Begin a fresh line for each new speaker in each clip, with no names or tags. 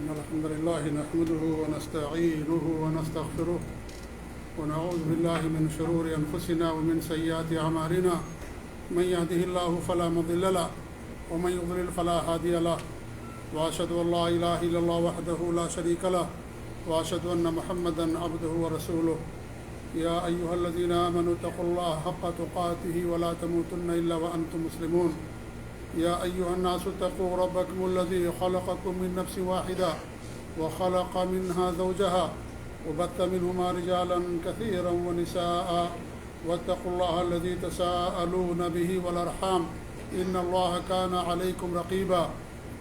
إن الحمد لله نحمده ونستعينه ونستغفره ونعوذ بالله من شرور أنفسنا ومن سيئات أعمالنا من يهده الله فلا مضل له ومن يضلل فلا هادي له وأشهد أن لا إله إلا الله وحده لا شريك له وأشهد أن محمدا عبده ورسوله يا أيها الذين آمنوا اتقوا الله حق تقاته ولا تموتن إلا وأنتم مسلمون يا أيها الناس اتقوا ربكم الذي خلقكم من نفس واحدة وخلق منها زوجها وبث منهما رجالا كثيرا ونساء واتقوا الله الذي تساءلون به والأرحام إن الله كان عليكم رقيبا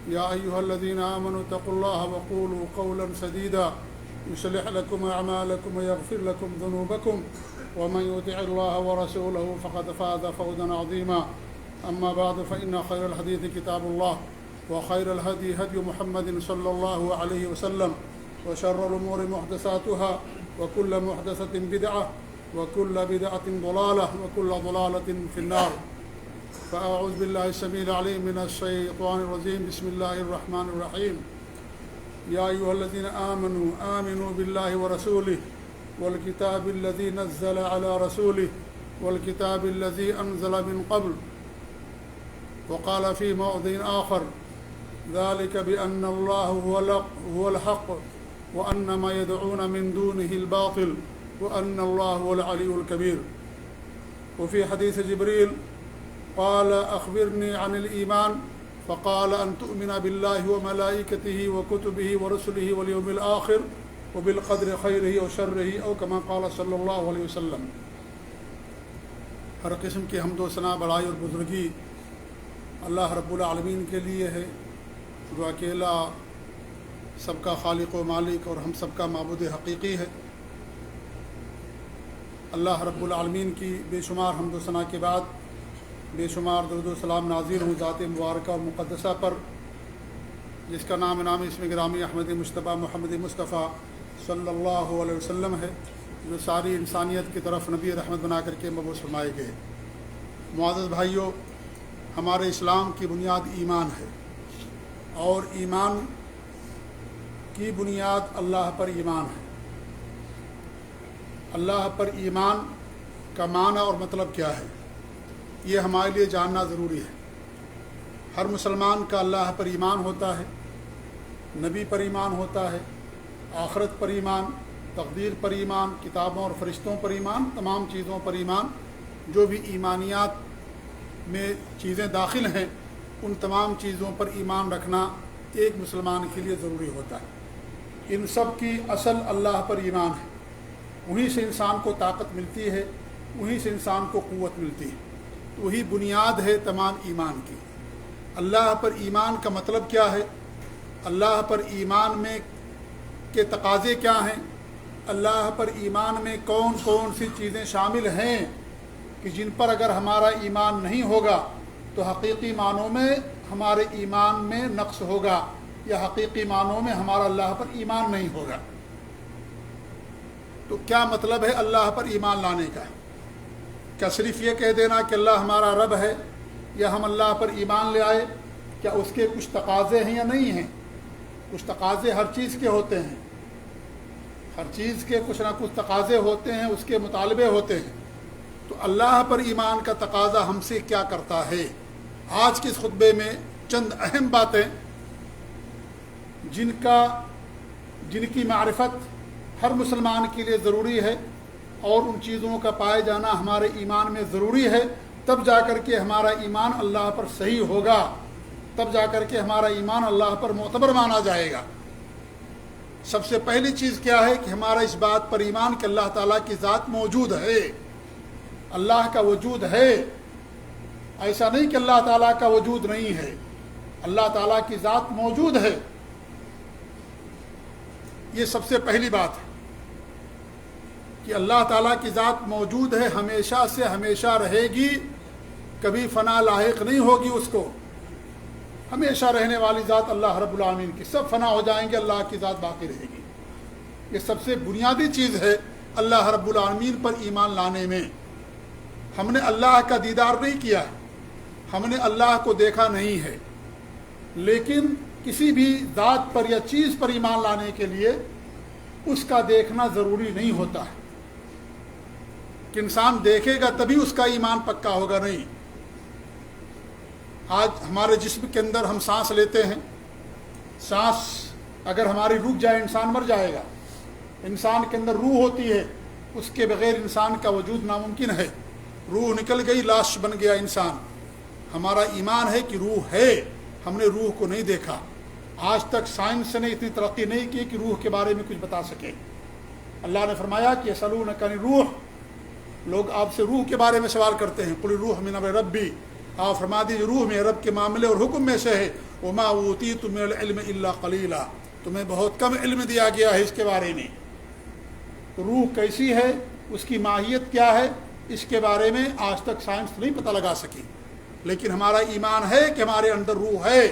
يا أيها الذين آمنوا اتقوا الله وقولوا قولا سديدا يصلح لكم أعمالكم ويغفر لكم ذنوبكم ومن يطع الله ورسوله فقد فاز فوزا عظيما أما بعد فإن خير الحديث كتاب الله وخير الهدي هدي محمد صلى الله عليه وسلم وشر الأمور محدثاتها وكل محدثة بدعة وكل بدعة ضلالة وكل ضلالة في النار فأعوذ بالله السميع العليم من الشيطان الرجيم بسم الله الرحمن الرحيم يا أيها الذين آمنوا بالله ورسوله والكتاب الذي نزل على رسوله والكتاب الذي أنزل من قبل وقال في موضع آخر ذلك بأن الله هو الحق وأن ما يدعون من دونه الباطل وأن الله هو العلي الكبير وفي حديث جبريل قال أخبرني عن الإيمان فقال أن تؤمن بالله وملائكته وكتبه ورسله واليوم الآخر وبالقدر خيره وشره أو كما قال صلی اللہ علیہ وسلم۔ ہر قسم کی حمد و ثنا بڑائی اور بزرگی اللہ رب العالمین کے لیے ہے جو اکیلا سب کا خالق و مالک اور ہم سب کا معبود حقیقی ہے۔ اللہ رب العالمین کی بے شمار حمد و ثنا کے بعد بے شمار درود و سلام نازل ہوں ذات مبارکہ اور مقدسہ پر جس کا نام اسم گرامی احمد مصطفیٰ محمد مصطفیٰ صلی اللہ علیہ وسلم ہے، جو ساری انسانیت کی طرف نبی رحمت بنا کر کے مبعوث فرمائے گئے۔ معزز بھائیوں، ہمارے اسلام کی بنیاد ایمان ہے، اور ایمان کی بنیاد اللہ پر ایمان ہے۔ اللہ پر ایمان کا معنی اور مطلب کیا ہے، یہ ہمارے لیے جاننا ضروری ہے۔ ہر مسلمان کا اللہ پر ایمان ہوتا ہے، نبی پر ایمان ہوتا ہے، آخرت پر ایمان، تقدیر پر ایمان، کتابوں اور فرشتوں پر ایمان، تمام چیزوں پر ایمان۔ جو بھی ایمانیات میں چیزیں داخل ہیں ان تمام چیزوں پر ایمان رکھنا ایک مسلمان کے لیے ضروری ہوتا ہے۔ ان سب کی اصل اللہ پر ایمان ہے، وہیں سے انسان کو طاقت ملتی ہے، وہیں سے انسان کو قوت ملتی ہے، وہی بنیاد ہے تمام ایمان کی۔ اللہ پر ایمان کا مطلب کیا ہے، اللہ پر ایمان میں کے تقاضے کیا ہیں، اللہ پر ایمان میں کون کون سی چیزیں شامل ہیں کہ جن پر اگر ہمارا ایمان نہیں ہوگا تو حقیقی معنوں میں ہمارے ایمان میں نقص ہوگا، یا حقیقی معنوں میں ہمارا اللہ پر ایمان نہیں ہوگا۔ تو کیا مطلب ہے اللہ پر ایمان لانے کا؟ کیا صرف یہ کہہ دینا کہ اللہ ہمارا رب ہے یا ہم اللہ پر ایمان لے آئے؟ کیا اس کے کچھ تقاضے ہیں یا نہیں ہیں؟ کچھ تقاضے ہر چیز کے ہوتے ہیں، ہر چیز کے کچھ نہ کچھ تقاضے ہوتے ہیں، اس کے مطالبے ہوتے ہیں۔ تو اللہ پر ایمان کا تقاضا ہم سے کیا کرتا ہے؟ آج کے اس خطبے میں چند اہم باتیں جن کی معرفت ہر مسلمان کے لیے ضروری ہے، اور ان چیزوں کا پائے جانا ہمارے ایمان میں ضروری ہے، تب جا کر کے ہمارا ایمان اللہ پر صحیح ہوگا، تب جا کر کے ہمارا ایمان اللہ پر معتبر مانا جائے گا۔ سب سے پہلی چیز کیا ہے کہ ہمارا اس بات پر ایمان کہ اللہ تعالیٰ کی ذات موجود ہے، اللہ کا وجود ہے۔ ایسا نہیں کہ اللہ تعالیٰ کا وجود نہیں ہے، اللہ تعالیٰ کی ذات موجود ہے۔ یہ سب سے پہلی بات ہے کہ اللہ تعالیٰ کی ذات موجود ہے، ہمیشہ سے ہمیشہ رہے گی، کبھی فنا لاحق نہیں ہوگی اس کو۔ ہمیشہ رہنے والی ذات اللہ رب العالمین کی، سب فنا ہو جائیں گے، اللہ کی ذات باقی رہے گی۔ یہ سب سے بنیادی چیز ہے اللہ رب العالمین پر ایمان لانے میں۔ ہم نے اللہ کا دیدار نہیں کیا، ہم نے اللہ کو دیکھا نہیں ہے، لیکن کسی بھی ذات پر یا چیز پر ایمان لانے کے لیے اس کا دیکھنا ضروری نہیں ہوتا ہے کہ انسان دیکھے گا تبھی اس کا ایمان پکا ہوگا، نہیں۔ آج ہمارے جسم کے اندر ہم سانس لیتے ہیں، سانس اگر ہماری رک جائے انسان مر جائے گا۔ انسان کے اندر روح ہوتی ہے، اس کے بغیر انسان کا وجود ناممکن ہے۔ روح نکل گئی، لاش بن گیا انسان۔ ہمارا ایمان ہے کہ روح ہے، ہم نے روح کو نہیں دیکھا۔ آج تک سائنس نے اتنی ترقی نہیں کی کہ روح کے بارے میں کچھ بتا سکے۔ اللہ نے فرمایا کہ یسألونک عن الروح، لوگ آپ سے روح کے بارے میں سوال کرتے ہیں، قل الروح من امر ربی، آپ فرما دیجیے روح میں رب کے معاملے اور حکم میں سے ہے۔ وما اوتیتم من العلم الا قلیلا، تمہیں بہت کم علم دیا گیا ہے اس کے بارے میں۔ روح کیسی ہے، اس کی ماہیت کیا ہے، اس کے بارے میں آج تک سائنس نہیں پتہ لگا سکی، لیکن ہمارا ایمان ہے کہ ہمارے اندر روح ہے۔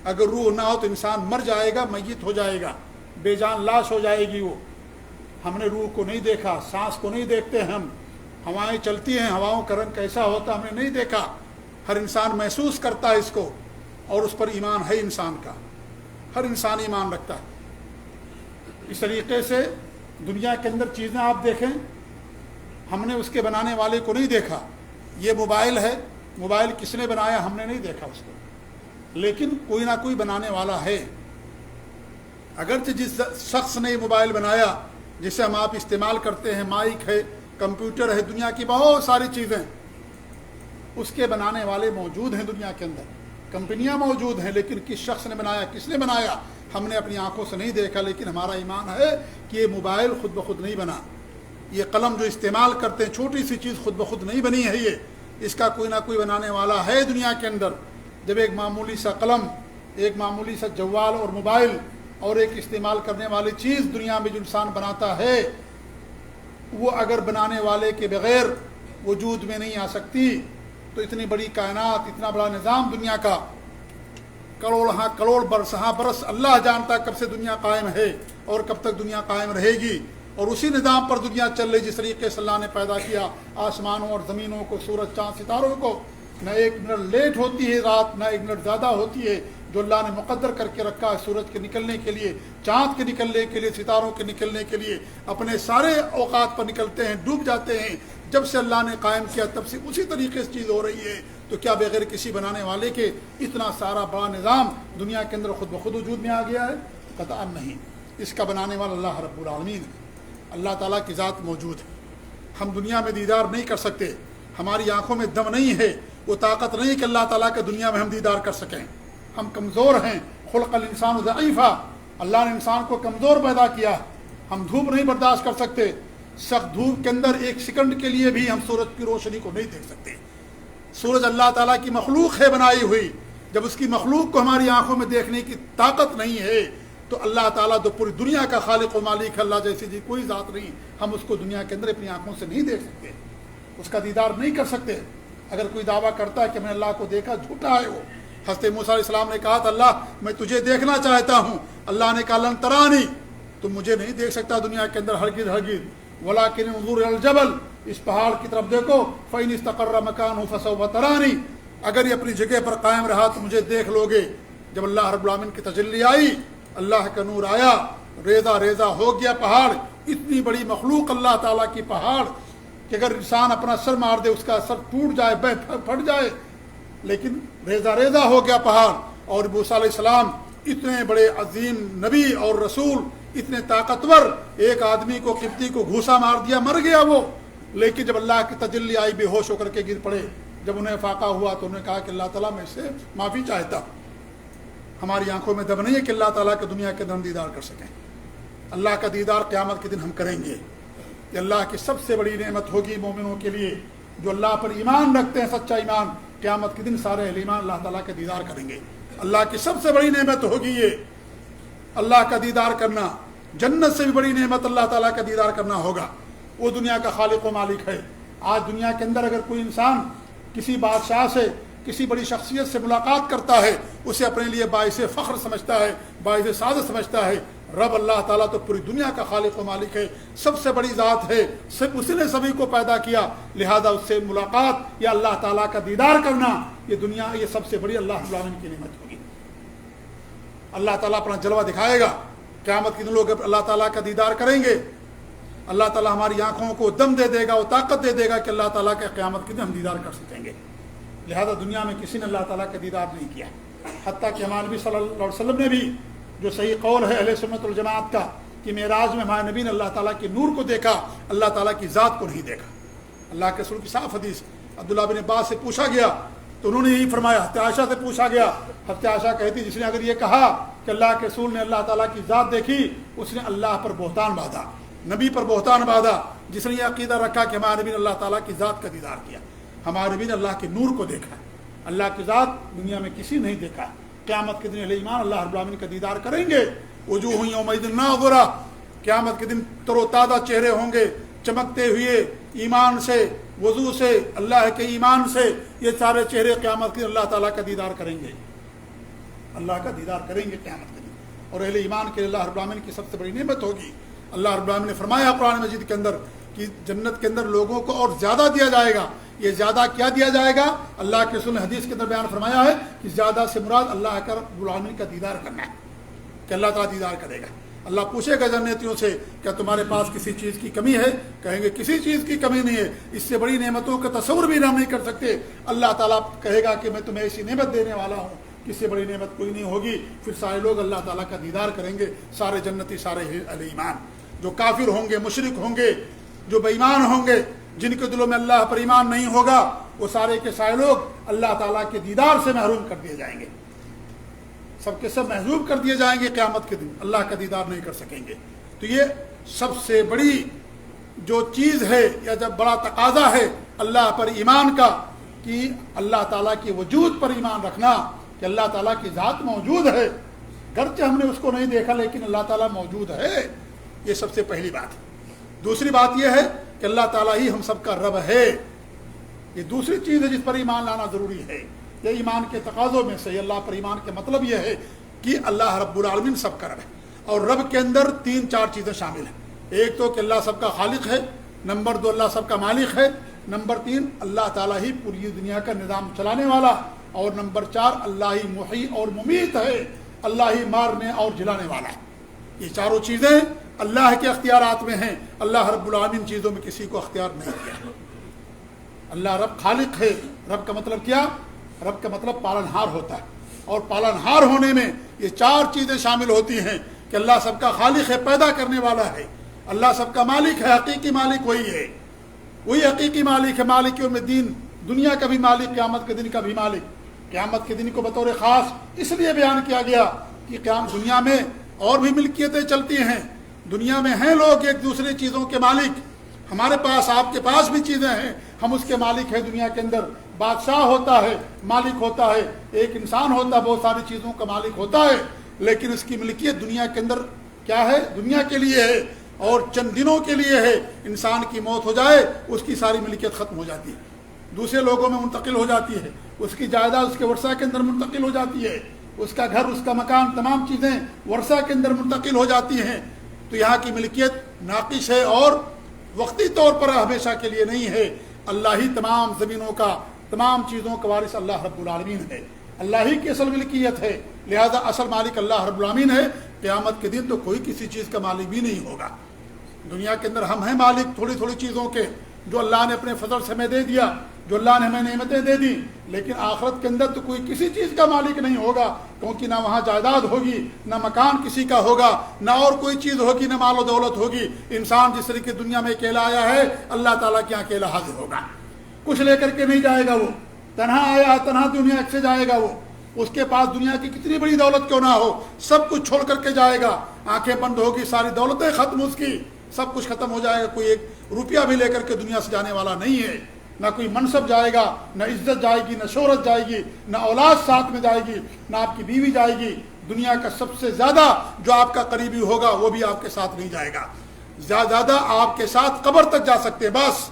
اگر روح نہ ہو تو انسان مر جائے گا، میت ہو جائے گا، بے جان لاش ہو جائے گی وہ۔ ہم نے روح کو نہیں دیکھا، سانس کو نہیں دیکھتے، ہم ہوائیں چلتی ہیں، ہواؤں کا رنگ کیسا ہوتا ہم نے نہیں دیکھا۔ ہر انسان محسوس کرتا ہے اس کو، اور اس پر ایمان ہے انسان کا، ہر انسان ایمان رکھتا ہے۔ اس طریقے سے دنیا کے اندر چیزیں آپ دیکھیں، ہم نے اس کے بنانے والے کو نہیں دیکھا۔ یہ موبائل ہے، موبائل کس نے بنایا ہم نے نہیں دیکھا اس کو، لیکن کوئی نہ کوئی بنانے والا ہے۔ اگرچہ جس شخص نے یہ موبائل بنایا جسے ہم آپ استعمال کرتے ہیں، مائک ہے، کمپیوٹر ہے، دنیا کی بہت ساری چیزیں، اس کے بنانے والے موجود ہیں دنیا کے اندر، کمپنیاں موجود ہیں، لیکن کس شخص نے بنایا، کس نے بنایا ہم نے اپنی آنکھوں سے نہیں دیکھا۔ لیکن ہمارا ایمان ہے کہ یہ موبائل خود بخود نہیں بنا، یہ قلم جو استعمال کرتے ہیں چھوٹی سی چیز خود بخود نہیں بنی ہے، یہ اس کا کوئی نہ کوئی بنانے والا ہے دنیا کے اندر۔ جب ایک معمولی سا قلم، ایک معمولی سا جوال اور موبائل اور ایک استعمال کرنے والی چیز دنیا میں جو انسان بناتا ہے، وہ اگر بنانے والے کے بغیر وجود میں نہیں آ سکتی تو اتنی بڑی کائنات، اتنا بڑا نظام دنیا کا، کروڑ برس اللہ جانتا کب سے دنیا قائم ہے اور کب تک دنیا قائم رہے گی، اور اسی نظام پر دنیا چل رہی جس طریقے سے اللہ نے پیدا کیا آسمانوں اور زمینوں کو، سورج چاند ستاروں کو۔ نہ ایک منٹ لیٹ ہوتی ہے رات، نہ ایک منٹ زیادہ ہوتی ہے، جو اللہ نے مقدر کر کے رکھا ہے سورج کے نکلنے کے لیے، چاند کے نکلنے کے لیے، ستاروں کے نکلنے کے لیے، اپنے سارے اوقات پر نکلتے ہیں، ڈوب جاتے ہیں۔ جب سے اللہ نے قائم کیا تب سے اسی طریقے سے چیز ہو رہی ہے، تو کیا بغیر کسی بنانے والے کے اتنا سارا بڑا نظام دنیا کے اندر خود بخود وجود میں آ گیا ہے؟ قطعاً نہیں، اس کا بنانے والا اللہ رب العالمین ہے، اللہ تعالیٰ کی ذات موجود ہے۔ ہم دنیا میں دیدار نہیں کر سکتے، ہماری آنکھوں میں دم نہیں ہے، وہ طاقت نہیں کہ اللہ تعالیٰ کے دنیا میں ہم دیدار کر سکیں۔ ہم کمزور ہیں، خلق الانسان ضعیفا، اللہ نے انسان کو کمزور پیدا کیا، ہم دھوپ نہیں برداشت کر سکتے، سخت دھوپ کے اندر ایک سیکنڈ کے لیے بھی ہم سورج کی روشنی کو نہیں دیکھ سکتے۔ سورج اللہ تعالیٰ کی مخلوق ہے بنائی ہوئی، جب اس کی مخلوق کو ہماری آنکھوں میں دیکھنے کی طاقت نہیں ہے تو اللہ تعالیٰ تو پوری دنیا کا خالق و مالک ہے، اللہ جیسی جی کوئی ذات نہیں، ہم اس کو دنیا کے اندر اپنی آنکھوں سے نہیں دیکھ سکتے، اس کا دیدار نہیں کر سکتے۔ اگر کوئی دعویٰ کرتا ہے کہ میں نے اللہ کو دیکھا، جھوٹا ہے وہ۔ حضرت موسیٰ علیہ السلام نے کہا تھا اللہ میں تجھے دیکھنا چاہتا ہوں، اللہ نے کہا لن ترانی، تم مجھے نہیں دیکھ سکتا دنیا کے اندر ہرگز ہرگز، ولکن انظر الی الجبل، اس پہاڑ کی طرف دیکھو، فإن استقر مکانہ فسوف ترانی، اگر یہ اپنی جگہ پر قائم رہا تو مجھے دیکھ لو گے۔ جب اللہ رب العالمین کی تجلی آئی، اللہ کا نور آیا، ریزہ ریزہ ہو گیا پہاڑ، اتنی بڑی مخلوق اللہ تعالیٰ کی پہاڑ کہ اگر انسان اپنا سر مار دے اس کا سر ٹوٹ جائے، پھٹ جائے، لیکن ریزہ ریزہ ہو گیا پہاڑ۔ اور موسیٰ علیہ السلام اتنے بڑے عظیم نبی اور رسول، اتنے طاقتور، ایک آدمی کو قبطی کو گھوسا مار دیا، مر گیا وہ، لیکن جب اللہ کی تجلی آئی بے ہوش ہو کر کے گر پڑے۔ جب انہیں فاقہ ہوا تو انہوں نے کہا کہ اللہ تعالیٰ میں سے معافی چاہتا ہوں، ہماری آنکھوں میں دم نہیں ہے کہ اللہ تعالیٰ کے دنیا کے اندر دیدار کر سکیں۔ اللہ کا دیدار قیامت کے دن ہم کریں گے، کہ اللہ کی سب سے بڑی نعمت ہوگی مومنوں کے لیے جو اللہ پر ایمان رکھتے ہیں، سچا ایمان۔ قیامت کے دن سارے اہل ایمان اللہ تعالیٰ کا دیدار کریں گے۔ اللہ کی سب سے بڑی نعمت ہوگی یہ، اللہ کا دیدار کرنا۔ جنت سے بھی بڑی نعمت اللہ تعالیٰ کا دیدار کرنا ہوگا، وہ دنیا کا خالق و مالک ہے۔ آج دنیا کے اندر اگر کوئی انسان کسی بادشاہ سے، کسی بڑی شخصیت سے ملاقات کرتا ہے، اسے اپنے لیے باعث فخر سمجھتا ہے، باعث سعادت سمجھتا ہے۔ رب اللہ تعالیٰ تو پوری دنیا کا خالق و مالک ہے، سب سے بڑی ذات ہے، صرف اسی نے سبھی کو پیدا کیا، لہذا اس سے ملاقات یا اللہ تعالیٰ کا دیدار کرنا، یہ دنیا، یہ سب سے بڑی اللہ رب العالمین کی نعمت ہوگی۔ اللہ تعالیٰ اپنا جلوہ دکھائے گا. قیامت کے دن لوگ اللہ تعالیٰ کا دیدار کریں گے. اللہ تعالیٰ ہماری آنکھوں کو دم دے دے گا، وہ طاقت دے دے گا کہ اللہ تعالیٰ کے قیامت کے دن ہم دیدار کر سکیں گے. لہذا دنیا میں کسی نے اللہ تعالیٰ کا دیدار نہیں کیا. حتیٰ کہ ہمارے نبی صلی اللہ علیہ وسلم نے بھی، جو صحیح قول ہے اہل سنت والجماعت کا، کہ معراج میں ہمارے نبی نے اللہ تعالیٰ کے نور کو دیکھا، اللہ تعالیٰ کی ذات کو نہیں دیکھا. اللہ کے رسول کی صاف حدیث. عبداللہ بن عباس سے پوچھا گیا تو انہوں نے یہی فرمایا. حضرت عائشہ سے پوچھا گیا، حضرت عائشہ کہتی جس نے اگر یہ کہا کہ اللہ کے رسول نے اللہ تعالیٰ کی ذات دیکھی، اس نے اللہ پر بہتان باندھا، نبی پر بہتان باندھا. جس نے یہ عقیدہ رکھا کہ ہمارے نبی نے اللہ تعالیٰ کی ذات کا دیدار کیا، ہمارے نبی نے اللہ کے نور کو دیکھا. اللہ کی ذات دنیا میں کسی نہیں دیکھا. قیامت کے دن اہل ایمان اللہ رب العالمین کا دیدار کریں گے. وجوہ یومئذ ناظرہ، قیامت کے دن تر و تازہ چہرے ہوں گے، چمکتے ہوئے ایمان سے، وضو سے، اللہ کے ایمان سے. یہ سارے چہرے قیامت کے دن اللہ تعالیٰ کا دیدار کریں گے، اللہ کا دیدار کریں گے قیامت کے دن. اور اہل ایمان کے اللہ رب العالمین کی سب سے بڑی نعمت ہوگی. اللہ رب العالمین نے فرمایا قرآن مجید کے اندر کہ جنت کے اندر لوگوں کو اور زیادہ دیا جائے گا. یہ زیادہ کیا دیا جائے گا؟ اللہ کے رسول نے حدیث کے اندر بیان فرمایا ہے کہ زیادہ سے مراد اللہ کا رب العالمین کا دیدار کرنا ہے، کہ اللہ تعالیٰ دیدار کرے گا. اللہ پوچھے گا جنتیوں سے کیا تمہارے پاس کسی چیز کی کمی ہے؟ کہیں گے کسی چیز کی کمی نہیں ہے، اس سے بڑی نعمتوں کا تصور بھی ہم نہیں کر سکتے. اللہ تعالیٰ کہے گا کہ میں تمہیں ایسی نعمت دینے والا ہوں کہ اس سے بڑی نعمت کوئی نہیں ہوگی. پھر سارے لوگ اللہ تعالیٰ کا دیدار کریں گے، سارے جنتی، سارے اہل ایمان. جو کافر ہوں گے، مشرک ہوں گے، جو بے ایمان ہوں گے، جن کے دلوں میں اللہ پر ایمان نہیں ہوگا، وہ سارے کے سارے لوگ اللہ تعالیٰ کے دیدار سے محروم کر دیے جائیں گے. سب کے سب محروم کر دیے جائیں گے قیامت کے دن، اللہ کا دیدار نہیں کر سکیں گے. تو یہ سب سے بڑی جو چیز ہے یا جب بڑا تقاضا ہے اللہ پر ایمان کا، کہ اللہ تعالیٰ کے وجود پر ایمان رکھنا، کہ اللہ تعالیٰ کی ذات موجود ہے، گرچہ ہم نے اس کو نہیں دیکھا لیکن اللہ تعالیٰ موجود ہے. یہ سب سے پہلی بات ہے. دوسری بات یہ ہے کہ اللہ تعالیٰ ہی ہم سب کا رب ہے. یہ دوسری چیز ہے جس پر ایمان لانا ضروری ہے. یہ ایمان کے تقاضوں میں سے اللہ پر ایمان کے مطلب یہ ہے کہ اللہ رب العالمین سب کا رب ہے. اور رب کے اندر 3-4 چیزیں شامل ہیں. ایک تو کہ اللہ سب کا خالق ہے، نمبر 2 اللہ سب کا مالک ہے، نمبر 3 اللہ تعالیٰ ہی پوری دنیا کا نظام چلانے والا، اور نمبر 4 اللہ ہی محیی اور ممیت ہے، اللہ ہی مارنے اور جلانے والا ہے. یہ چاروں چیزیں اللہ کے اختیارات میں ہیں. اللہ رب العالمین چیزوں میں کسی کو اختیار نہیں کیا. اللہ رب خالق ہے. رب کا مطلب کیا؟ رب کا مطلب پالنہار ہوتا ہے. اور پالنہار ہونے میں یہ 4 چیزیں شامل ہوتی ہیں کہ اللہ سب کا خالق ہے، پیدا کرنے والا ہے. اللہ سب کا مالک ہے، حقیقی مالک وہی ہے، وہی حقیقی مالک ہے، مالک یوم الدین، دنیا کا بھی مالک، قیامت کے دن کا بھی مالک. قیامت کے دن کو بطور خاص اس لیے بیان کیا گیا کہ قیامت دنیا میں اور بھی ملکیتیں چلتی ہیں، دنیا میں ہیں لوگ ایک دوسرے چیزوں کے مالک. ہمارے پاس، آپ کے پاس بھی چیزیں ہیں، ہم اس کے مالک ہیں. دنیا کے اندر بادشاہ ہوتا ہے، مالک ہوتا ہے، ایک انسان ہوتا ہے، بہت ساری چیزوں کا مالک ہوتا ہے، لیکن اس کی ملکیت دنیا کے اندر کیا ہے؟ دنیا کے لیے ہے اور چند دنوں کے لیے ہے. انسان کی موت ہو جائے اس کی ساری ملکیت ختم ہو جاتی ہے، دوسرے لوگوں میں منتقل ہو جاتی ہے، اس کی جائیداد اس کے ورثہ کے اندر منتقل ہو جاتی ہے، اس کا گھر، اس کا مکان، تمام چیزیں ورثہ کے اندر منتقل ہو جاتی ہیں. تو یہاں کی ملکیت ناقص ہے اور وقتی طور پر ہمیشہ کے لیے نہیں ہے. اللہ ہی تمام زمینوں کا، تمام چیزوں کا وارث اللہ رب العالمین ہے. اللہ ہی کی اصل ملکیت ہے، لہذا اصل مالک اللہ رب العالمین ہے. قیامت کے دن تو کوئی کسی چیز کا مالک بھی نہیں ہوگا. دنیا کے اندر ہم ہیں مالک تھوڑی تھوڑی چیزوں کے، جو اللہ نے اپنے فضل سے ہمیں دے دیا، جو اللہ نے ہمیں نعمتیں دے دی. لیکن آخرت کے اندر تو کوئی کسی چیز کا مالک نہیں ہوگا، کیونکہ نہ وہاں جائیداد ہوگی، نہ مکان کسی کا ہوگا، نہ اور کوئی چیز ہوگی، نہ مال و دولت ہوگی. انسان جس طریقے دنیا میں اکیلا آیا ہے، اللہ تعالیٰ کے یہاں اکیلا حاضر ہوگا. کچھ لے کر کے نہیں جائے گا، وہ تنہا آیا، تنہا دنیا سے جائے گا. وہ اس کے پاس دنیا کی کتنی بڑی دولت کیوں نہ ہو، سب کچھ چھوڑ کر کے جائے گا. آنکھیں بند ہوگی، ساری دولتیں ختم، اس کی سب کچھ ختم ہو جائے گا. کوئی ایک روپیہ بھی لے کر کے دنیا سے جانے والا نہیں ہے. نہ کوئی منصب جائے گا، نہ عزت جائے گی، نہ شہرت جائے گی، نہ اولاد ساتھ میں جائے گی، نہ آپ کی بیوی جائے گی. دنیا کا سب سے زیادہ جو آپ کا قریبی ہوگا وہ بھی آپ کے ساتھ نہیں جائے گا. زیادہ آپ کے ساتھ قبر تک جا سکتے، بس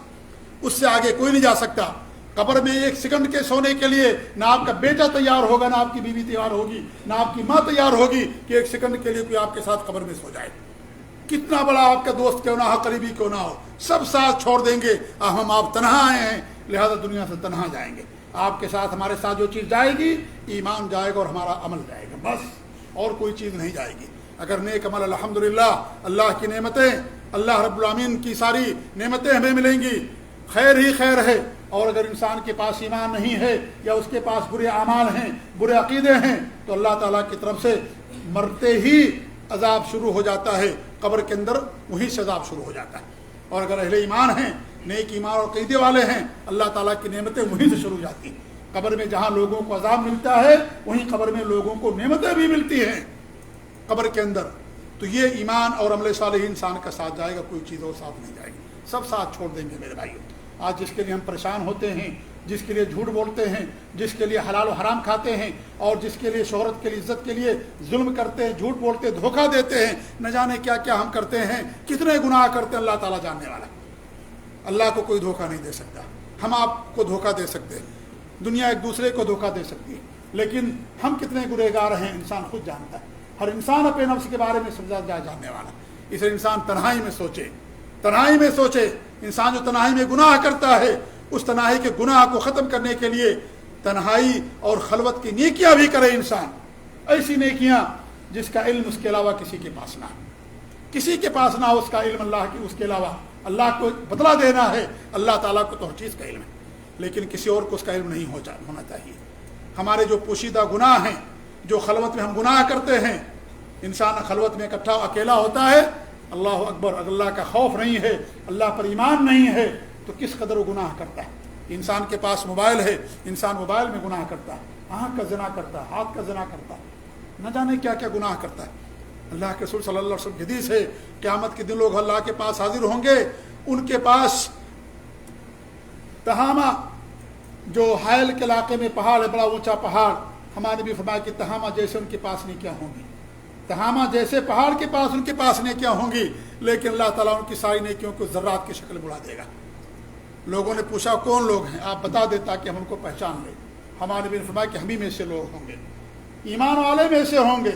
اس سے آگے کوئی نہیں جا سکتا. قبر میں 1 سیکنڈ کے سونے کے لیے نہ آپ کا بیٹا تیار ہوگا، نہ آپ کی بیوی تیار ہوگی، نہ آپ کی ماں تیار ہوگی کہ 1 سیکنڈ کے لیے کوئی آپ کے ساتھ قبر میں سو جائے. کتنا بڑا آپ کا دوست کیوں نہ ہو، قریبی کیوں نہ ہو، سب ساتھ چھوڑ دیں گے. ہم آپ تنہا آئے ہیں، لہذا دنیا سے تنہا جائیں گے. آپ کے ساتھ، ہمارے ساتھ جو چیز جائے گی، ایمان جائے گا اور ہمارا عمل جائے گا. بس اور کوئی چیز نہیں جائے گی. اگر نیک عمل الحمدللہ اللہ کی نعمتیں, اللہ رب العالمین کی ساری نعمتیں ہمیں ملیں گی, خیر ہی خیر ہے. اور اگر انسان کے پاس ایمان نہیں ہے یا اس کے پاس برے اعمال ہیں, برے عقیدے ہیں, تو اللہ تعالیٰ کی طرف سے مرتے ہی عذاب شروع ہو جاتا ہے, قبر کے اندر وہیں سے عذاب شروع ہو جاتا ہے. اور اگر اہل ایمان ہیں, نیک ایمان اور عقیدے والے ہیں, اللہ تعالیٰ کی نعمتیں وہیں سے شروع ہو جاتی ہیں. قبر میں جہاں لوگوں کو عذاب ملتا ہے وہیں قبر میں لوگوں کو نعمتیں بھی ملتی ہیں قبر کے اندر. تو یہ ایمان اور عمل صالح انسان کا ساتھ جائے گا, کوئی چیز اور ساتھ نہیں جائے گی, سب ساتھ چھوڑ دیں گے میرے بھائیوں. آج جس کے لیے ہم پریشان ہوتے ہیں, جس کے لیے جھوٹ بولتے ہیں, جس کے لیے حلال و حرام کھاتے ہیں, اور جس کے لیے شہرت کے لیے, عزت کے لیے ظلم کرتے ہیں, جھوٹ بولتے ہیں, دھوکہ دیتے ہیں, نہ جانے کیا کیا ہم کرتے ہیں, کتنے گناہ کرتے ہیں, اللہ تعالیٰ جاننے والا. اللہ کو کوئی دھوکہ نہیں دے سکتا. ہم آپ کو دھوکہ دے سکتے ہیں, دنیا ایک دوسرے کو دھوکہ دے سکتی ہے, لیکن ہم کتنے گنہگار ہیں انسان خود جانتا ہے. ہر انسان اپنے نفس کے بارے میں سمجھا جاننے والا. اسے انسان تنہائی میں سوچے, تنہائی میں سوچے. انسان جو تنہائی میں گناہ کرتا ہے, اس تنہائی کے گناہ کو ختم کرنے کے لیے تنہائی اور خلوت کی نیکیاں بھی کرے انسان. ایسی نیکیاں جس کا علم اس کے علاوہ کسی کے پاس نہ ہو, کسی کے پاس نہ ہو اس کا علم, اللہ کی اس کے علاوہ اللہ کو بدلہ دینا ہے. اللہ تعالیٰ کو تو ہر چیز کا علم ہے, لیکن کسی اور کو اس کا علم نہیں ہونا چاہیے. ہمارے جو پوشیدہ گناہ ہیں, جو خلوت میں ہم گناہ کرتے ہیں, انسان خلوت میں اکٹھا اکیلا ہوتا ہے, اللہ اکبر, اگر اللہ کا خوف نہیں ہے, اللہ پر ایمان نہیں ہے, تو کس قدر وہ گناہ کرتا ہے. انسان کے پاس موبائل ہے, انسان موبائل میں گناہ کرتا ہے, آنکھ کا زنا کرتا ہے, ہاتھ کا زنا کرتا ہے, نہ جانے کیا کیا گناہ کرتا ہے. اللہ کے رسول صلی اللہ علیہ وسلم کی حدیث ہے, قیامت کے دن لوگ اللہ کے پاس حاضر ہوں گے, ان کے پاس تہامہ, جو حائل کے علاقے میں پہاڑ ہے, بڑا اونچا پہاڑ, ہمارے بھی فرمایا کہ تہامہ جیسے ان کے پاس نیکیاں ہوں گی, تہامہ جیسے پہاڑ کے پاس ان کے پاس نیکیاں ہوں گی, لیکن اللہ تعالیٰ ان کی ساری نیکیوں کو ذرات کی شکل بڑھا دے گا. لوگوں نے پوچھا کون لوگ ہیں, آپ بتا دیں تاکہ ہم ان کو پہچان لیں. ہمارے بھی فرمایا کہ ہم ہی میں سے لوگ ہوں گے, ایمان والے میں سے ہوں گے,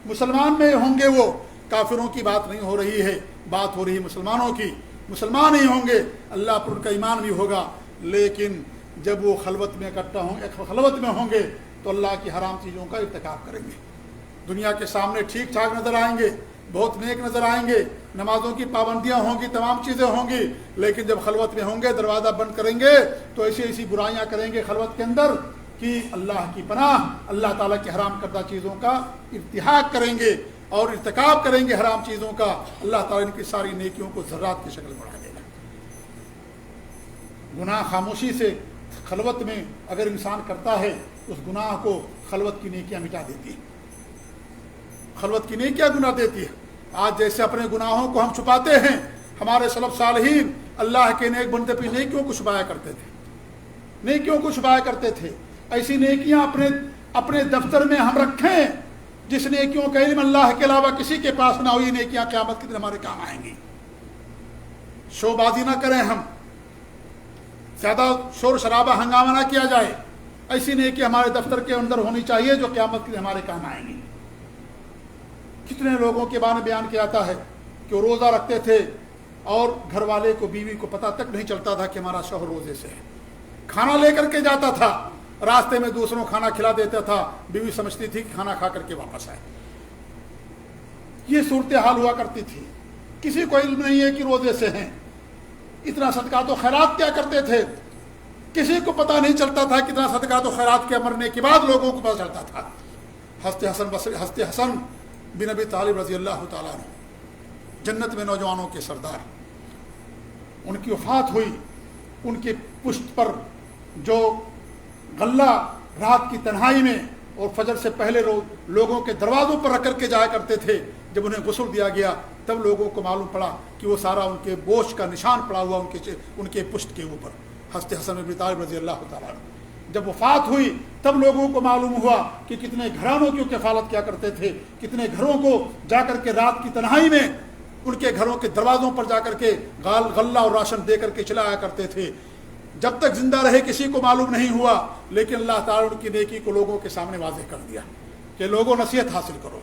مسلمان میں ہوں گے. وہ کافروں کی بات نہیں ہو رہی ہے, بات ہو رہی ہے مسلمانوں کی. مسلمان ہی ہوں گے, اللہ پر ان کا ایمان بھی ہوگا, لیکن جب وہ خلوت میں اکٹھا ہوں گے, خلوت میں ہوں گے, تو اللہ کی حرام چیزوں کا ارتکاب کریں گے. دنیا کے سامنے ٹھیک ٹھاک نظر آئیں گے, بہت نیک نظر آئیں گے, نمازوں کی پابندیاں ہوں گی, تمام چیزیں ہوں گی, لیکن جب خلوت میں ہوں گے, دروازہ بند کریں گے, تو ایسی ایسی برائیاں کریں گے خلوت کے اندر کہ اللہ کی پناہ, اللہ تعالیٰ کی حرام کردہ چیزوں کا ارتحاق کریں گے اور ارتکاب کریں گے حرام چیزوں کا. اللہ تعالیٰ ان کی ساری نیکیوں کو ذرات کی شکل بڑھا دے گا. گناہ خاموشی سے خلوت میں اگر انسان کرتا ہے, اس گناہ کو خلوت کی نیکیاں مٹا دیتی ہے, خلوت کی نیکیاں گناہ دیتی ہے. آج جیسے اپنے گناہوں کو ہم چھپاتے ہیں, ہمارے سلف صالحین اللہ کے نیک بندے پہ نیکیوں کو چھپایا کرتے تھے, نیکیوں کو چھپایا کرتے تھے. ایسی نیکیاں اپنے دفتر میں ہم رکھیں جس نیکیوں کا علم اللہ کے علاوہ کسی کے پاس نہ ہو. یہ نیکیاں قیامت کے دن ہمارے کام آئیں گی. شو بازی نہ کریں, ہم زیادہ شور شرابہ ہنگامہ نہ کیا جائے. ایسی نیکی ہمارے دفتر کے اندر ہونی چاہیے جو قیامت کے دن ہمارے کام آئیں گی. کتنے لوگوں کے بارے میں بیان کیا جاتا ہے کہ وہ روزہ رکھتے تھے اور گھر والے کو, بیوی کو پتہ تک نہیں چلتا تھا کہ ہمارا شوہر روزے سے ہے. کھانا لے کر کے جاتا تھا, راستے میں دوسروں کھانا کھلا دیتا تھا, بیوی سمجھتی تھی کہ کھانا کھا کر کے واپس آئے. یہ صورتحال ہوا کرتی تھی. کسی کو علم نہیں ہے کہ روزے سے ہیں. اتنا صدقات و خیرات کیا کرتے تھے, کسی کو پتہ نہیں چلتا تھا. کتنا صدقات و خیرات کے مرنے کے بعد لوگوں کو پتہ چلتا تھا. حضرت حسن بن ابی طالب رضی اللہ تعالیٰ عنہ, جنت میں نوجوانوں کے سردار, ان کی وفات ہوئی. ان کی پشت پر جو غلہ رات کی تنہائی میں اور فجر سے پہلے لوگوں کے دروازوں پر رکھ کر کے جایا کرتے تھے, جب انہیں غسل دیا گیا تب لوگوں کو معلوم پڑا کہ وہ سارا ان کے بوجھ کا نشان پڑا ہوا ان کے پشت کے اوپر. حضرت حسن بن ابی طالب رضی اللہ تعالیٰ عنہ جب وفات ہوئی تب لوگوں کو معلوم ہوا کہ کتنے گھرانوں کی کفالت کیا کرتے تھے, کتنے گھروں کو جا کر کے رات کی تنہائی میں ان کے گھروں کے دروازوں پر جا کر کے غلہ اور راشن دے کر کے چلایا کرتے تھے. جب تک زندہ رہے کسی کو معلوم نہیں ہوا, لیکن اللہ تعالیٰ ان کی نیکی کو لوگوں کے سامنے واضح کر دیا کہ لوگوں نصیحت حاصل کرو,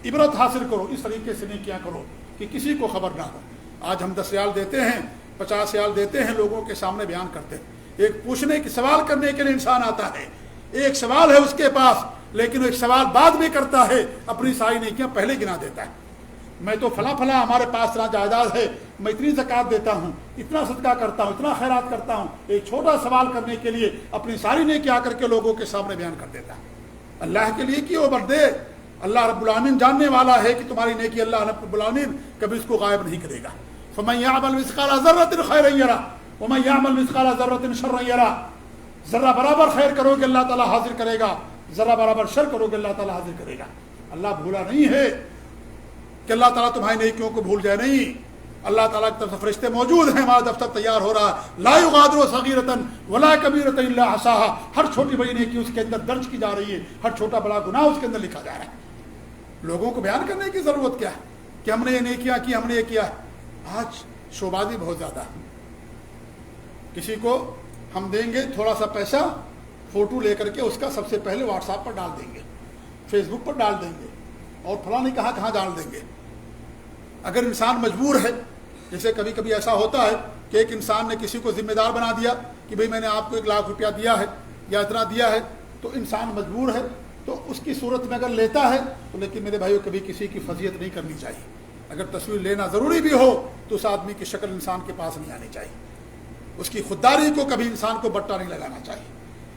عبرت حاصل کرو, اس طریقے سے نیکیاں کرو کہ کسی کو خبر نہ ہو. آج ہم 10 ریال دیتے ہیں, 50 ریال دیتے ہیں, لوگوں کے سامنے بیان کرتے ہیں. ایک پوچھنے کی سوال کرنے کے لیے انسان آتا ہے, ایک سوال ہے اس کے پاس, لیکن وہ ایک سوال بعد میں کرتا ہے، اپنی ساری نیکیاں پہلے گنا دیتا ہے۔ میں تو فلاں ہمارے پاس اتنا جائیداد ہے، میں اتنی زکوٰۃ دیتا ہوں، اتنا صدقہ کرتا ہوں، اتنا خیرات کرتا ہوں، ایک چھوٹا سوال کرنے کے لیے اپنی ساری نیکیاں آ کر کے لوگوں کے سامنے بیان کر دیتا ہے۔ اللہ کے لیے کیوں بردے؟ اللہ رب العالمین جاننے والا ہے کہ تمہاری نیکی اللہ رب العالمین کبھی اس کو غائب نہیں کرے گا۔ فَمَن يَعْمَلْ مِثْقَالَ ذَرَّةٍ خَيْرًا يَرَهُ وَمَن يَعْمَلْ مِثْقَالَ ذَرَّةٍ شَرًّا يَرَهُ، ذرہ برابر خیر کرو گے اللہ تعالیٰ حاضر کرے گا، ذرہ برابر شر کرو گے اللہ تعالیٰ حاضر کرے گا۔ اللہ بھولا نہیں ہے کہ اللہ تعالیٰ تمہاری نیکیوں کو بھول جائے نہیں۔ اللہ تعالیٰ کی طرف سے فرشتے موجود ہیں، ہمارا دفتر تیار ہو رہا ہے، لا یغادر صغیرۃ ولا کبیرۃ الا احصاها، ہر چھوٹی بڑی نیکی اس کے اندر درج کی جا رہی ہے، ہر چھوٹا بڑا گناہ اس کے اندر لکھا جا رہا ہے۔ لوگوں کو بیان کرنے کی ضرورت کیا ہے کہ ہم نے یہ نیکیاں کی، ہم نے یہ کیا ہے۔ آج شوبازی بہت زیادہ ہے، کسی کو ہم دیں گے تھوڑا سا پیسہ، فوٹو لے کر کے اس کا سب سے پہلے واٹس ایپ پر ڈال دیں گے، فیس بک پر ڈال دیں گے، اور فلاں نہیں کہاں ڈال دیں گے۔ اگر انسان مجبور ہے، جیسے کبھی کبھی ایسا ہوتا ہے کہ ایک انسان نے کسی کو ذمہ دار بنا دیا کہ بھئی میں نے آپ کو 1,00,000 روپیہ دیا ہے یا اتنا دیا ہے، تو انسان مجبور ہے، تو اس کی صورت میں اگر لیتا ہے تو لیکن میرے بھائیو کبھی کسی کی فضیلت نہیں کرنی چاہیے۔ اگر تصویر لینا ضروری بھی ہو تو اس آدمی کی شکل انسان کے پاس نہیں آنی چاہیے، اس کی خودداری کو کبھی انسان کو بٹا نہیں لگانا چاہیے۔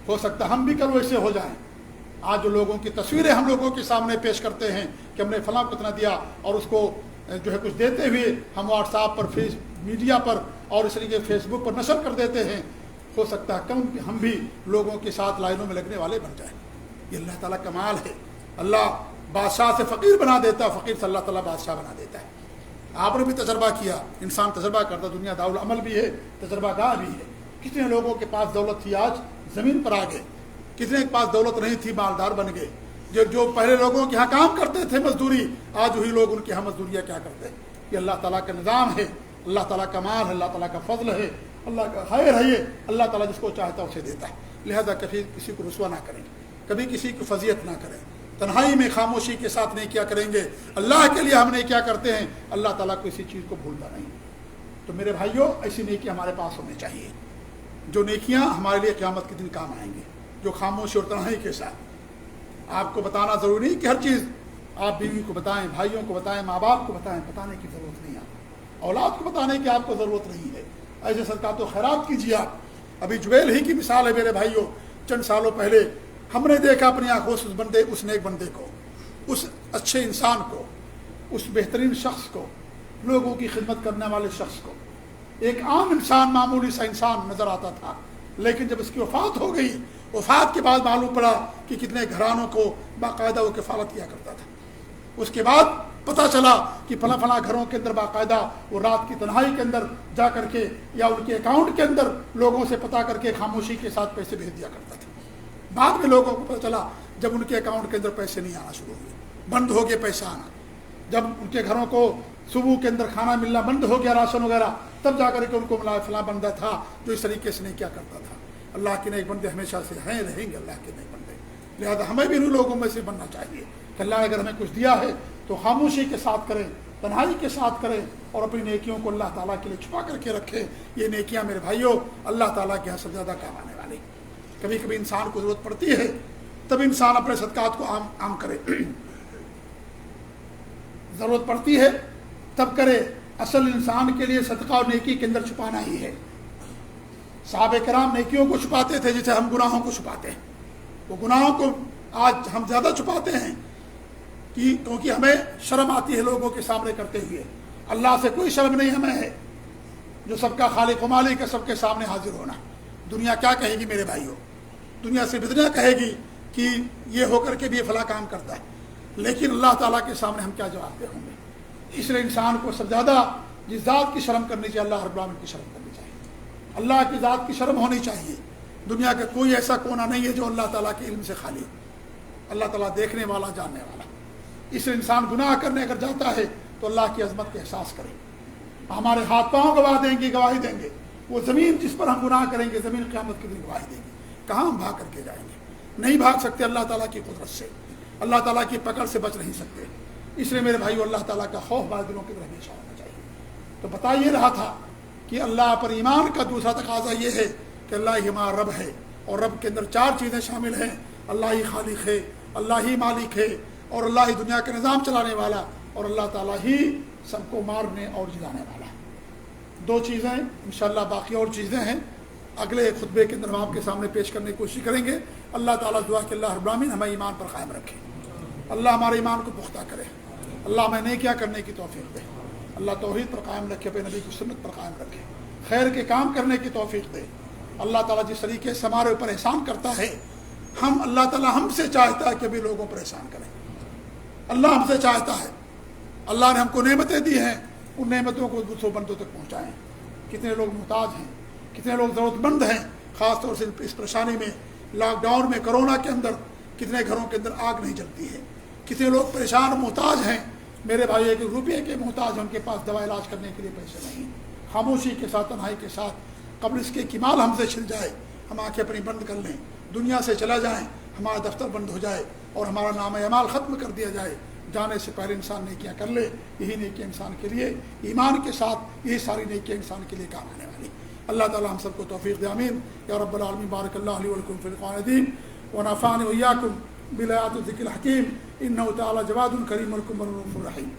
ہو سکتا ہے ہم بھی کل ویسے ہو جائیں۔ آج جو لوگوں کی تصویریں ہم لوگوں کے سامنے پیش کرتے ہیں کہ ہم نے فلاں کو اتنا دیا، اور اس کو جو ہے کچھ دیتے ہوئے ہم واٹس ایپ پر، فیس میڈیا پر اور اس طریقے فیس بک پر نشر کر دیتے ہیں، ہو سکتا ہے ہم بھی لوگوں کے ساتھ لائنوں میں لگنے والے بن جائیں۔ یہ اللہ تعالیٰ کمال ہے، اللہ بادشاہ سے فقیر بنا دیتا ہے، فقیر سے اللہ تعالیٰ بادشاہ بنا دیتا ہے۔ آپ نے بھی تجربہ کیا، انسان تجربہ کرتا، دنیا دارالعمل بھی ہے، تجربہ گاہ بھی ہے۔ کتنے لوگوں کے پاس دولت تھی آج زمین پر آ گئے، کتنے کے پاس دولت نہیں تھی مالدار بن گئے۔ جو پہلے لوگوں کے ہاں کام کرتے تھے مزدوری، آج وہی لوگ ان کے ہاں مزدوریاں کیا کرتے ہیں۔ یہ اللہ تعالیٰ کا نظام ہے، اللہ تعالیٰ کا مال ہے، اللہ تعالیٰ کا فضل ہے، اللہ کا خیر ہے، یہ اللہ تعالیٰ جس کو چاہتا ہے اسے دیتا ہے۔ لہذا کبھی کسی کو رسوا نہ کریں، کبھی کسی کی فضیلت نہ کریں، تنہائی میں خاموشی کے ساتھ نہیں کیا کریں گے۔ اللہ کے لیے ہم نے کیا کرتے ہیں، اللہ تعالیٰ کو اسی چیز کو بھولتا نہیں۔ تو میرے بھائیوں، ایسی نیکی ہمارے پاس ہونی چاہیے، جو نیکیاں ہمارے لیے قیامت کے دن کام آئیں گے، جو خاموشی اور تنہائی کے ساتھ۔ آپ کو بتانا ضروری نہیں کہ ہر چیز آپ بیوی کو بتائیں، بھائیوں کو بتائیں، ماں باپ کو بتائیں، بتانے کی ضرورت نہیں ہے، اولاد کو بتانے کی آپ کو ضرورت نہیں ہے۔ ایسے صدقات و خیرات کیجیے آپ۔ ابھی جبیل ہی کی مثال ہے میرے بھائیوں، چند سالوں پہلے ہم نے دیکھا اپنی آنکھوں سے اس نیک بندے کو، اس اچھے انسان کو، اس بہترین شخص کو، لوگوں کی خدمت کرنے والے شخص کو۔ ایک عام انسان، معمولی سا انسان نظر آتا تھا، لیکن جب اس کی وفات ہو گئی، وفات کے بعد معلوم پڑا کہ کتنے گھرانوں کو باقاعدہ وہ کفالت کیا کرتا تھا۔ اس کے بعد پتہ چلا کہ فلاں گھروں کے اندر باقاعدہ وہ رات کی تنہائی کے اندر جا کر کے یا ان کے اکاؤنٹ کے اندر لوگوں سے پتہ کر کے خاموشی کے ساتھ پیسے بھیج دیا کرتا تھا۔ بعد میں لوگوں کو پتہ چلا جب ان کے اکاؤنٹ کے اندر پیسے نہیں آنا شروع ہوئے، بند ہو گئے پیسہ آنا، جب ان کے گھروں کو صبح کے اندر کھانا ملنا بند ہو گیا، راشن وغیرہ، تب جا کر کے ان کو ملا فلاں بندہ تھا جو اس طریقے سے نہیں کیا کرتا تھا۔ اللہ کے نیک بندے ہمیشہ سے ہیں، رہیں گے اللہ کے نیک بندے۔ لہذا ہمیں بھی ان لوگوں میں سے بننا چاہیے کہ اللہ نے اگر ہمیں کچھ دیا ہے تو خاموشی کے ساتھ کریں، تنہائی کے ساتھ کریں، اور اپنی نیکیوں کو اللہ تعالیٰ کے لیے چھپا کر کے رکھیں۔ یہ نیکیاں میرے بھائیوں اللہ تعالیٰ کے یہاں سب سے زیادہ کام آنے والی۔ کبھی کبھی انسان کو ضرورت پڑتی ہے تب انسان اپنے صدقات کو عام کرے، ضرورت پڑتی ہے تب کرے۔ اصل انسان کے لیے صدقہ اور نیکی کے اندر چھپانا ہی ہے۔ صحابہ کرام نیکیوں کو چھپاتے تھے جیسے ہم گناہوں کو چھپاتے ہیں۔ وہ گناہوں کو آج ہم زیادہ چھپاتے ہیں کیونکہ ہمیں شرم آتی ہے لوگوں کے سامنے کرتے ہوئے۔ اللہ سے کوئی شرم نہیں ہمیں ہے، جو سب کا خالق و مالک ہے، سب کے سامنے حاضر ہونا۔ دنیا کیا کہے گی میرے بھائیوں؟ دنیا سے اتنا کہے گی کہ یہ ہو کر کے بھی یہ فلاں کام کرتا ہے، لیکن اللہ تعالیٰ کے سامنے ہم کیا جواب دے ہوں گے؟ اس لیے انسان کو سب زیادہ جس ذات کی شرم کرنی چاہیے، اللہ رب العالمین کی شرم کرنی چاہیے، اللہ کی ذات کی شرم ہونی چاہیے۔ دنیا کا کوئی ایسا کونا نہیں ہے جو اللہ تعالیٰ کے علم سے خالی ہے، اللہ تعالیٰ دیکھنے والا، جاننے والا۔ اس لیے انسان گناہ کرنے اگر جاتا ہے تو اللہ کی عظمت کا احساس کرے۔ ہمارے ہاتھ پاؤں گواہی دیں گے، وہ زمین جس پر ہم گناہ کریں گے زمین قیامت کے دن گواہی دے گی۔ کہاں ہم بھاگ کر کے جائیں گے؟ نہیں بھاگ سکتے اللہ تعالیٰ کی قدرت سے، اللہ تعالیٰ کی پکڑ سے بچ نہیں سکتے۔ اس لیے میرے بھائیو اللہ تعالیٰ کا خوف ہمارے دلوں کے اندر ہمیشہ ہونا چاہیے۔ تو بتا یہ رہا تھا کہ اللہ پر ایمان کا دوسرا تقاضا یہ ہے کہ اللہ ہی ہمارا رب ہے، اور رب کے اندر چار چیزیں شامل ہیں: اللہ ہی خالق ہے، اللہ ہی مالک ہے اور اللہ ہی دنیا کا نظام چلانے والا اور اللہ تعالیٰ ہی سب کو مارنے اور جلانے والا ہے۔ دو چیزیں انشاءاللہ، باقی اور چیزیں ہیں اگلے خطبے کے اندر ہم آپ کے سامنے پیش کرنے کی کوشش کریں گے۔ اللہ تعالیٰ دعا کہ اللہ رب العالمین ہمیں ایمان پر قائم رکھے، اللہ ہمارے ایمان کو پختہ کرے، اللہ ہمیں نیکیاں کرنے کی توفیق دے، اللہ توحید پر قائم رکھے، اپنے نبی کی سنت پر قائم رکھے، خیر کے کام کرنے کی توفیق دے۔ اللہ تعالیٰ جس طریقے سے ہمارے اوپر احسان کرتا ہے، اللہ تعالیٰ ہم سے چاہتا ہے کہ بھی لوگوں پر احسان کریں۔ اللہ ہم سے چاہتا ہے، اللہ نے ہم کو نعمتیں دی ہیں، ان نعمتوں کو دوسروں بندوں تک پہنچائیں۔ کتنے لوگ محتاج ہیں، کتنے لوگ ضرورت مند ہیں، خاص طور سے اس پریشانی میں، لاک ڈاؤن میں، کرونا کے اندر کتنے گھروں کے اندر آگ نہیں جلتی ہے، کتنے لوگ پریشان محتاج ہیں۔ میرے بھائی ایک روپے کے محتاج ہیں، ان کے پاس دوا علاج کرنے کے لیے پیسے نہیں۔ خاموشی کے ساتھ، تنہائی کے ساتھ، قبل اس کے کہ مال ہم سے چھن جائے، ہم آنکھیں اپنی بند کر لیں، دنیا سے چلا جائیں، ہمارا دفتر بند ہو جائے اور ہمارا نام اعمال ختم کر دیا جائے، جانے سے پہلے انسان نیکیاں کر لے۔ یہی نیکیاں انسان کے لیے، ایمان کے ساتھ یہی ساری نیکیاں انسان کے لیے کام آنے والی۔ اللہ تعالی ہم سب کو توفیق دے، آمین یا رب العالمین۔ بارک اللہ علی ولکم فی القرآن العظیم ونفعني وإياكم بالآيات والذکر الحکیم، انہ تعالی جواد کریم رؤوف رحیم۔